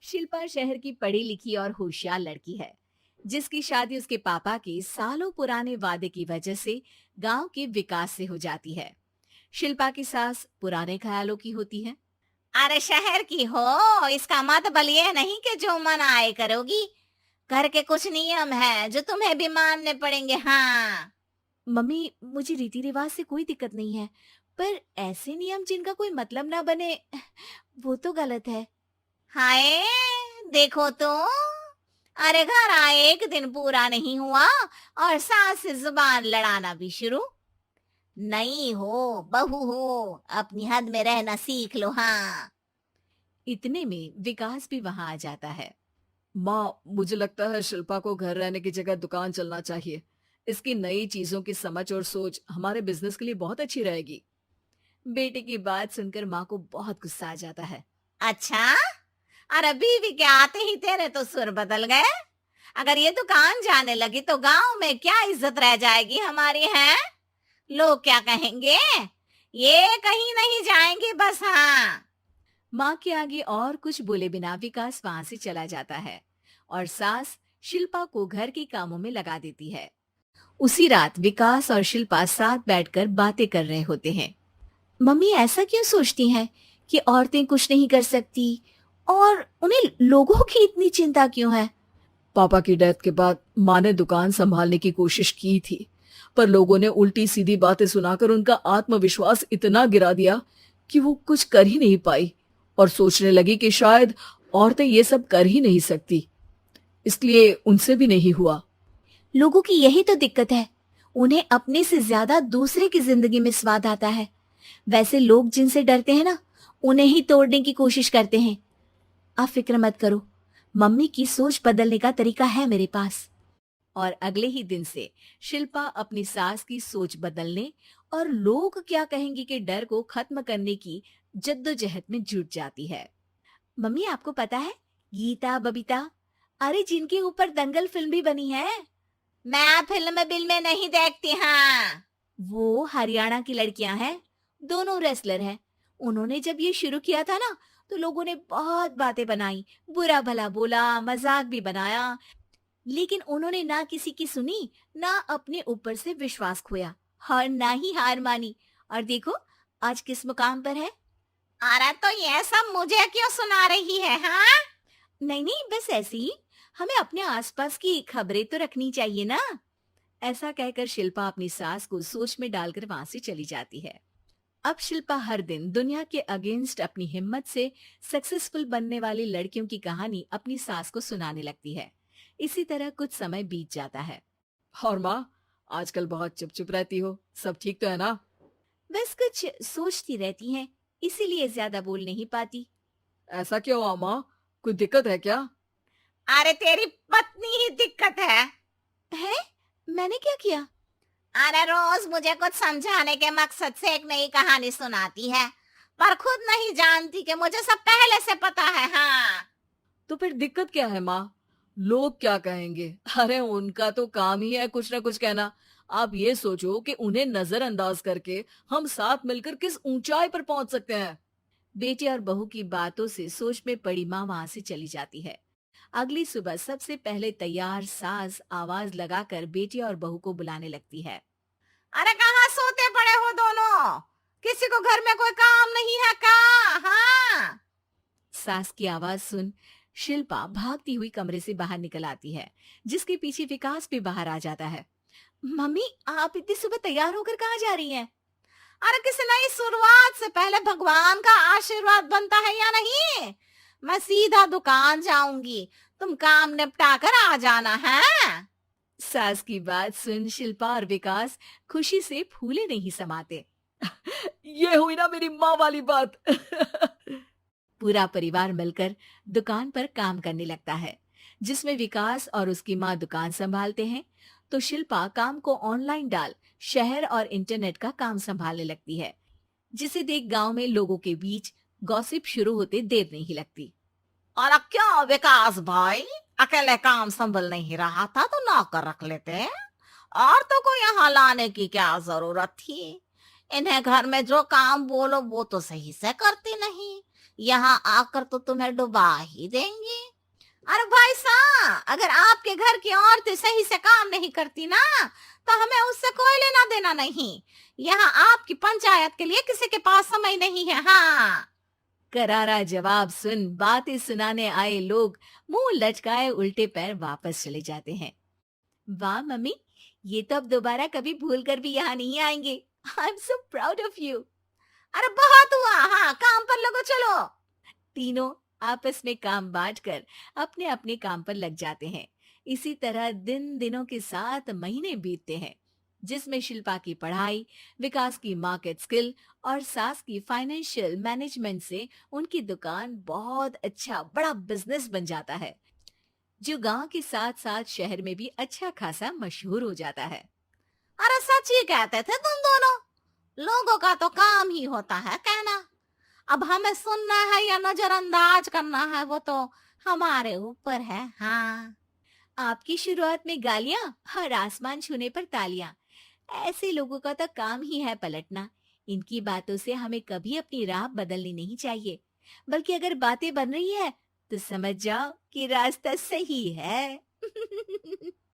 शिल्पा शहर की पढ़ी लिखी और होशियार लड़की है, जिसकी शादी उसके पापा के सालों पुराने वादे की वजह से गांव के विकास से हो जाती है। शिल्पा की सास पुराने ख्यालों की होती है। अरे शहर की हो, इसका मतलब ये नहीं कि जो मन आए करोगी। घर के कुछ नियम है जो तुम्हें भी मानने पड़ेंगे। हाँ। मम्मी, मुझे रीति रिवाज से कोई दिक्कत नहीं है, पर ऐसे नियम जिनका कोई मतलब ना बने, वो तो गलत है। हाय, देखो तो। अरे घर आए एक दिन पूरा नहीं हुआ और सास से जुबान लड़ाना भी शुरू। नहीं हो, बहू हो, अपनी हद में रहना सीख लो। हाँ। इतने में विकास भी वहां आ जाता है। माँ, मुझे लगता है शिल्पा को घर रहने की जगह दुकान चलना चाहिए। इसकी नई चीजों की समझ और सोच हमारे बिजनेस के लिए बहुत अच्छी रहेगी। बेटे की बात सुनकर माँ को बहुत गुस्सा आ जाता है। अच्छा, अरे बीवी के आते ही तेरे तो सुर बदल गए। अगर ये दुकान जाने लगी तो गांव में क्या इज्जत रह जाएगी हमारी है? लोग क्या कहेंगे? ये कहीं नहीं जाएंगे बस। हाँ। माँ के आगे और कुछ बोले बिना विकास वहां से चला जाता है और सास शिल्पा को घर के कामों में लगा देती है। उसी रात विकास और शिल्पा साथ बैठकर बातें कर रहे होते हैं। मम्मी ऐसा क्यों सोचती हैं कि औरतें कुछ नहीं कर सकती, और उन्हें लोगों की इतनी चिंता क्यों है? पापा की डेथ के बाद माँ ने दुकान संभालने की कोशिश की थी, पर लोगों ने उल्टी सीधी बातें सुनाकर उनका आत्मविश्वास इतना गिरा दिया कि वो कुछ कर ही नहीं पाई और सोचने लगी कि शायद औरतें ये सब कर ही नहीं सकती, इसलिए उनसे भी नहीं हुआ। लोगों की यही तो दिक्कत है, उन्हें अपने से ज्यादा दूसरे की जिंदगी में स्वाद आता है। वैसे लोग जिनसे डरते हैं ना, उन्हें ही तोड़ने की कोशिश करते हैं। आप फिक्र मत करो, मम्मी की सोच बदलने का तरीका है मेरे पास। और अगले ही दिन से शिल्पा अपनी सास की सोच बदलने और लोग क्या कहेंगे के डर को खत्म करने की जद्दोजहद में जुट जाती है। मम्मी, आपको पता है, गीता बबीता, अरे जिनके ऊपर दंगल फिल्म भी बनी है, मैं फिल्म बिल में नहीं देखती। हाँ। वो हरियाणा की लड़कियां हैं। दोनों रेसलर हैं। उन्होंने जब ये शुरू किया था ना, तो लोगों ने बहुत बातें बनाई, बुरा भला बोला, मजाक भी बनाया, लेकिन उन्होंने ना किसी की सुनी, ना अपने ऊपर से विश्वास खोया और ना ही हार मानी। और देखो आज किस मुकाम पर है। अरे तो ये सब मुझे क्यों सुना रही है? हाँ। नहीं नहीं, बस ऐसे ही, हमें अपने आसपास की खबरें तो रखनी चाहिए ना। ऐसा कहकर शिल्पा अपनी सास को सोच में डालकर वहां से चली जाती है। अब शिल्पा हर दिन दुनिया के अगेंस्ट अपनी हिम्मत से सक्सेसफुल बनने वाली लड़कियों की कहानी अपनी सास को सुनाने लगती है। इसी तरह कुछ समय बीत जाता है। और माँ, आजकल बहुत चुप चुप रहती हो, सब ठीक तो है ना? बस कुछ सोचती रहती हैं, इसीलिए ज्यादा बोल नहीं पाती। ऐसा क्यों हुआ माँ? कोई दिक्कत है क्या? अरे तेरी पत्नी ही दिक्कत है। है? मैंने क्या किया? अरे रोज मुझे कुछ समझाने के मकसद से एक नई कहानी सुनाती है, पर खुद नहीं जानती कि मुझे सब पहले से पता है। हाँ। तो फिर दिक्कत क्या है माँ? लोग क्या कहेंगे? अरे उनका तो काम ही है कुछ ना कुछ कहना। आप ये सोचो कि उन्हें नजरअंदाज करके हम साथ मिलकर किस ऊंचाई पर पहुंच सकते हैं। बेटी और बहू की बातों से सोच में पड़ी माँ वहां से चली जाती है। अगली सुबह सबसे पहले तैयार सास आवाज लगाकर बेटी और बहू को बुलाने लगती है। अरे कहाँ सोते पड़े हो दोनों? किसी को घर में कोई काम नहीं है का? हाँ। सास की आवाज सुन शिल्पा भागती हुई कमरे से बाहर निकल आती है, जिसके पीछे विकास भी बाहर आ जाता है। मम्मी, आप इतनी सुबह तैयार होकर कहाँ जा रही हैं? अरे किसी नई शुरुआत से पहले भगवान का आशीर्वाद बनता है या नहीं? मैं सीधा दुकान जाऊंगी, तुम काम निपटा कर आ जाना है। सास की बात सुन शिल्पा और विकास खुशी से फूले नहीं समाते। ये हुई ना मेरी माँ वाली बात। पूरा परिवार मिलकर दुकान पर काम करने लगता है, जिसमें विकास और उसकी माँ दुकान संभालते हैं, तो शिल्पा काम को ऑनलाइन डाल शहर और इंटरनेट का काम संभालने लगती है, जिसे देख गांव में लोगों के बीच गॉसिप शुरू होते देर नहीं लगती। और अब क्या विकास भाई, अकेले काम संभल नहीं रहा था तो नौकर रख लेते, और तो को यहाँ लाने की क्या जरूरत थी? इन्हें घर में जो काम बोलो वो तो सही से करती नहीं, यहाँ आकर तो तुम्हें डुबा ही देंगी। अरे भाई साहब, अगर आपके घर की औरतें सही से काम नहीं करती ना, तो हमें उससे कोई लेना देना नहीं। यहाँ आपकी पंचायत के लिए किसी के पास समय नहीं है। हाँ। करारा जवाब सुन बातें सुनाने आए लोग मुंह लटकाए उल्टे पैर वापस चले जाते हैं। वाह मम्मी, ये तो अब दोबारा कभी भूल कर भी यहाँ नहीं आएंगे। I am so proud of you. अरे बहुत हुआ, हाँ काम पर लगो चलो। तीनों आपस में काम बांटकर अपने अपने काम पर लग जाते हैं। इसी तरह दिनों के साथ महीने बीतते हैं, जिसमें शिल्पा की पढ़ाई, विकास की मार्केट स्किल और सास की फाइनेंशियल मैनेजमेंट से उनकी दुकान बहुत अच्छा बड़ा बिजनेस बन जाता है, जो गांव के साथ साथ शहर में भी अच्छा खासा मशहूर हो जाता है। अरे सच ही कहते थे तुम दोनों। लोगों का तो काम ही होता है कहना। अब हमें सुनना है या नजरअंदाज करना है, वो तो हमारे ऊपर है। हाँ। आपकी शुरुआत में गालियां और आसमान छूने पर तालियां, ऐसे लोगों का तो काम ही है पलटना। इनकी बातों से हमें कभी अपनी राह बदलनी नहीं चाहिए, बल्कि अगर बातें बन रही है तो समझ जाओ कि रास्ता सही है।